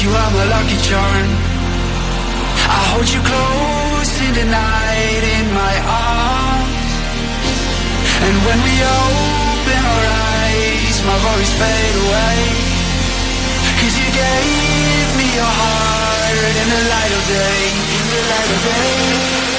you are my lucky charm. I hold you close in the night in my arms. And when we open our eyes, my worries fade away. 'Cause you gave me your heart in the light of day, in the light of day.